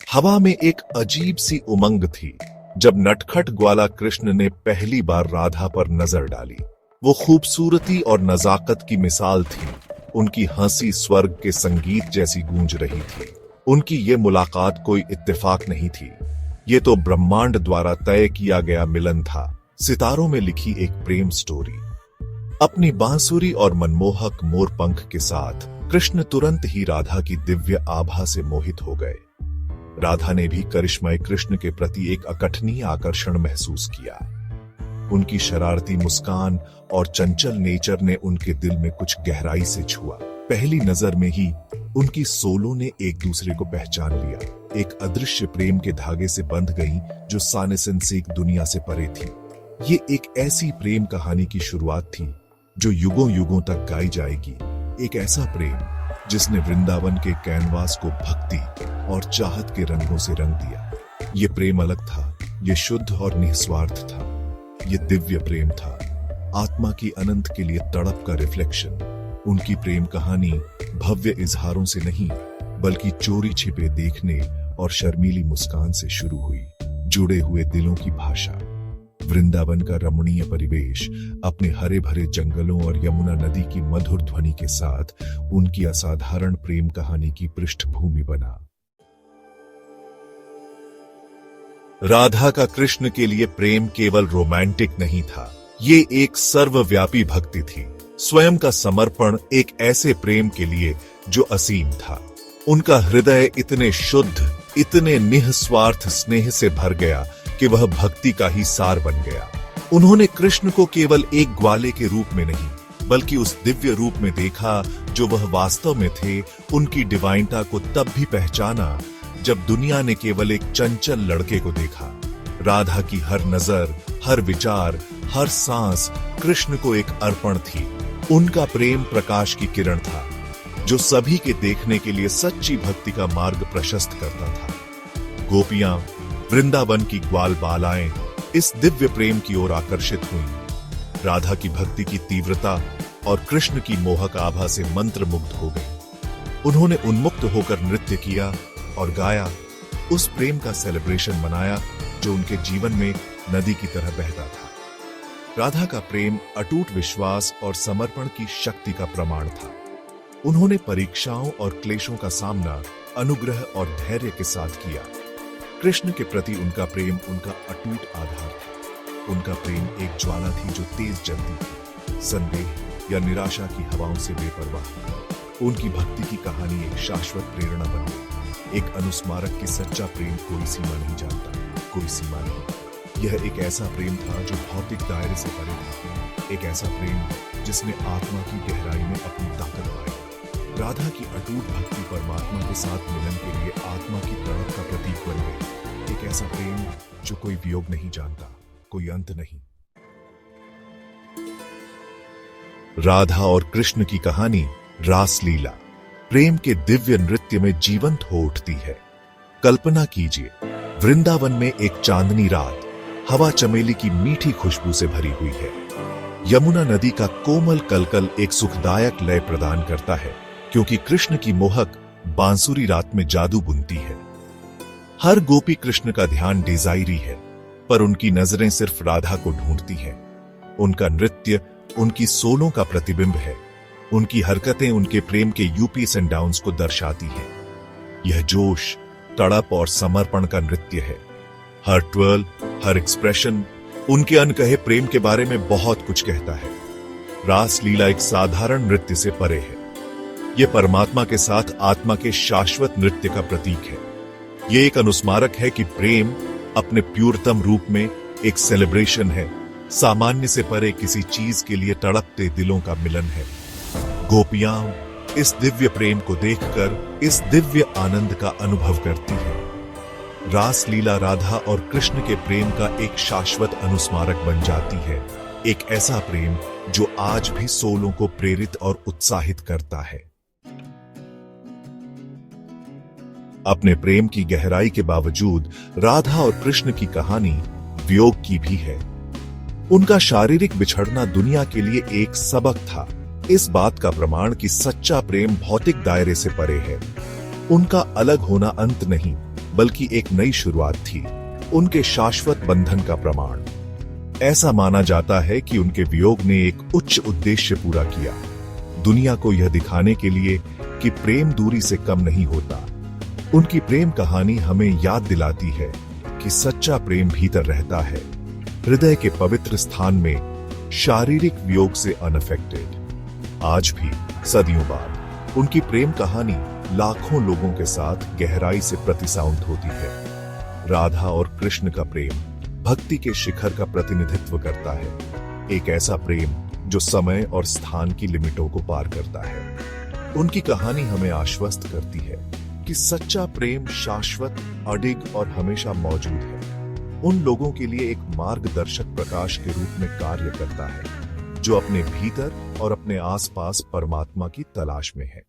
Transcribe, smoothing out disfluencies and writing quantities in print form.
हवा में एक अजीब सी उमंग थी जब नटखट ग्वाला कृष्ण ने पहली बार राधा पर नजर डाली। वो खूबसूरती और नजाकत की मिसाल थी। उनकी हंसी स्वर्ग के संगीत जैसी गूंज रही थी। उनकी ये मुलाकात कोई इत्तेफाक नहीं थी, ये तो ब्रह्मांड द्वारा तय किया गया मिलन था, सितारों में लिखी एक प्रेम स्टोरी। अपनी बांसुरी और मनमोहक मोरपंख के साथ कृष्ण तुरंत ही राधा की दिव्य आभा से मोहित हो गए। राधा ने भी करिश्मय कृष्ण के प्रति एक अकठनीय आकर्षण महसूस किया। उनकी शरारती मुस्कान और चंचल नेचर ने उनके दिल में कुछ गहराई से छुआ। पहली नजर में ही उनकी सोलों ने एक दूसरे को पहचान लिया। एक अदृश्य प्रेम के धागे से बंध गईं जो सानेसेंसिक दुनिया से परे थी। ये एक ऐसी प्रेम कहानी की शुरुआत थी जो युगों युगों तक गाई जाएगी। एक ऐसा प्रेम जिसने वृंदावन के कैनवास को भक्ति और चाहत के रंगों से रंग दिया। ये प्रेम अलग था, ये शुद्ध और निस्वार्थ था। ये दिव्य प्रेम था, आत्मा की अनंत के लिए तड़प का रिफ्लेक्शन। उनकी प्रेम कहानी भव्य इजहारों से नहीं बल्कि चोरी छिपे देखने और शर्मीली मुस्कान से शुरू हुई। जुड़े हुए दिलों की भाषा। वृंदावन का रमणीय परिवेश अपने हरे भरे जंगलों और यमुना नदी की मधुर ध्वनि के साथ उनकी असाधारण प्रेम कहानी की पृष्ठभूमि बना। राधा का कृष्ण के लिए प्रेम केवल रोमांटिक नहीं था, ये एक सर्वव्यापी भक्ति थी। स्वयं का समर्पण एक ऐसे प्रेम के लिए जो असीम था। उनका हृदय इतने शुद्ध, इतने निस्वार्थ स्नेह से भर गया कि वह भक्ति का ही सार बन गया। उन्होंने कृष्ण को केवल एक ग्वाले के रूप में नहीं बल्कि उस दिव्य रूप में देखा जो वह वास्तव में थे। उनकी डिवाइनता को तब भी पहचाना जब दुनिया ने केवल एक चंचल लड़के को देखा। राधा की हर नजर, हर विचार, हर सांस कृष्ण को एक अर्पण थी। उनका प्रेम प्रकाश की किरण था जो सभी के देखने के लिए सच्ची भक्ति का मार्ग प्रशस्त करता था। गोपियां, वृंदावन की ग्वाल बालाएं इस दिव्य प्रेम की ओर आकर्षित हुईं। राधा की भक्ति की तीव्रता और कृष्ण की मोहक आभा से मंत्रमुग्ध हो गईं। उन्होंने उन्मुक्त होकर नृत्य किया और गाया, उस प्रेम का सेलिब्रेशन मनाया जो उनके जीवन में नदी की तरह बहता था। राधा का प्रेम अटूट विश्वास और समर्पण की शक्ति का प्रमाण था। उन्होंने परीक्षाओं और क्लेशों का सामना अनुग्रह और धैर्य के साथ किया। कृष्ण के प्रति उनका प्रेम उनका अटूट आधार था। उनका प्रेम एक ज्वाला थी जो तेज जलती थी, संदेह या निराशा की हवाओं से बेपरवाह। उनकी भक्ति की कहानी एक शाश्वत प्रेरणा बन गई। एक अनुस्मारक कि सच्चा प्रेम कोई सीमा नहीं जानता, कोई सीमा नहीं। यह एक ऐसा प्रेम था जो भौतिक दायरे से परे था। एक ऐसा प्रेम जिसने आत्मा की गहराई में अपनी ताकत पाई। राधा की अटूट भक्ति परमात्मा के साथ मिलन के लिए आत्मा की तड़प का प्रतीक बन गई। एक ऐसा प्रेम जो कोई वियोग नहीं जानता, कोई अंत नहीं। राधा और कृष्ण की कहानी रासलीला प्रेम के दिव्य नृत्य में जीवंत हो उठती है। कल्पना कीजिए, वृंदावन में एक चांदनी रात, हवा चमेली की मीठी खुशबू से भरी हुई है। यमुना नदी का कोमल कलकल एक सुखदायक लय प्रदान करता है क्योंकि कृष्ण की मोहक बांसुरी रात में जादू बुनती है। हर गोपी कृष्ण का ध्यान डिजायरी है, पर उनकी नजरें सिर्फ राधा को ढूंढती हैं। उनका नृत्य उनकी सोलों का प्रतिबिंब है। उनकी हरकतें उनके प्रेम के यूपीस एंड डाउन्स को दर्शाती हैं। यह जोश, तड़प और समर्पण का नृत्य है। हर ट्वर्ल, हर एक्सप्रेशन उनके अनकहे प्रेम के बारे में बहुत कुछ कहता है। रासलीला एक साधारण नृत्य से परे है। यह परमात्मा के साथ आत्मा के शाश्वत नृत्य का प्रतीक है। यह एक अनुस्मारक है कि प्रेम अपने प्यूरतम रूप में एक सेलिब्रेशन है, सामान्य से परे किसी चीज के लिए तड़पते दिलों का मिलन है। गोपियां इस दिव्य प्रेम को देखकर इस दिव्य आनंद का अनुभव करती हैं। रासलीला राधा और कृष्ण के प्रेम का एक शाश्वत अनुस्मारक बन जाती है। एक ऐसा प्रेम जो आज भी सोलों को प्रेरित और उत्साहित करता है। अपने प्रेम की गहराई के बावजूद राधा और कृष्ण की कहानी वियोग की भी है। उनका शारीरिक बिछड़ना दुनिया के लिए एक सबक था। इस बात का प्रमाण कि सच्चा प्रेम भौतिक दायरे से परे है। उनका अलग होना अंत नहीं बल्कि एक नई शुरुआत थी, उनके शाश्वत बंधन का प्रमाण। ऐसा माना जाता है कि उनके वियोग ने एक उच्च उद्देश्य पूरा किया, दुनिया को यह दिखाने के लिए कि प्रेम दूरी से कम नहीं होता। उनकी प्रेम कहानी हमें याद दिलाती है कि सच्चा प्रेम भीतर रहता है, हृदय के पवित्र स्थान में, शारीरिक वियोग से अनअफेक्टेड। आज भी सदियों बाद उनकी प्रेम कहानी लाखों लोगों के साथ गहराई से प्रतिसाउंड होती है। राधा और कृष्ण का प्रेम भक्ति के शिखर का प्रतिनिधित्व करता है, एक ऐसा प्रेम जो समय और स्थान की लिमिटों को पार करता है। उनकी कहानी हमें आश्वस्त करती है कि सच्चा प्रेम शाश्वत, अडिग और हमेशा मौजूद है। उन लोगों के लिए एक मार्गदर्शक प्रकाश के रूप में कार्य करता है जो अपने भीतर और अपने आसपास परमात्मा की तलाश में है।